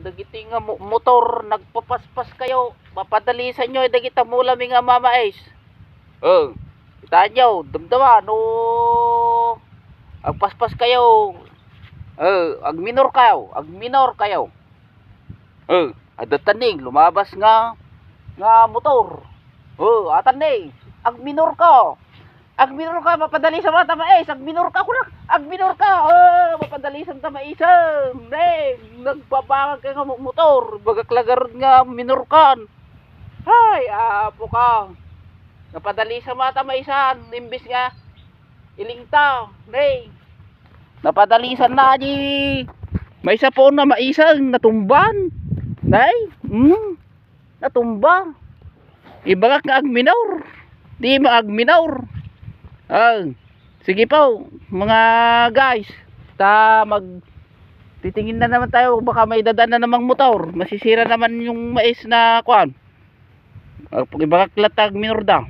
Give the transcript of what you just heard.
dagiti nga motor nagpapaspas kayo. Papadalisan nyo dagita mulami nga mama Ace. Kita nyo, damdama no agpaspas kayo. Agminor kayo. Adataning lumabas nga motor. Ataning agminor ka. Mapadali sa mga tamais. Agminor ka. Mapadali sa tamaisan. Nagpapangag ka nga motor. Bagaklagar nga minor kan. Hay, apo ka. Napadali sa mga tamaisan. Imbis nga ilingta. Napadalisan na di. May isa po na maisang natumban. Natumba. Ibagak nga agminor. Di maagminor. Sige po mga guys, titingin na naman tayo, baka may dadaan na namang motor, masisira naman yung mais na kuan. Ibakaklat agminor daw.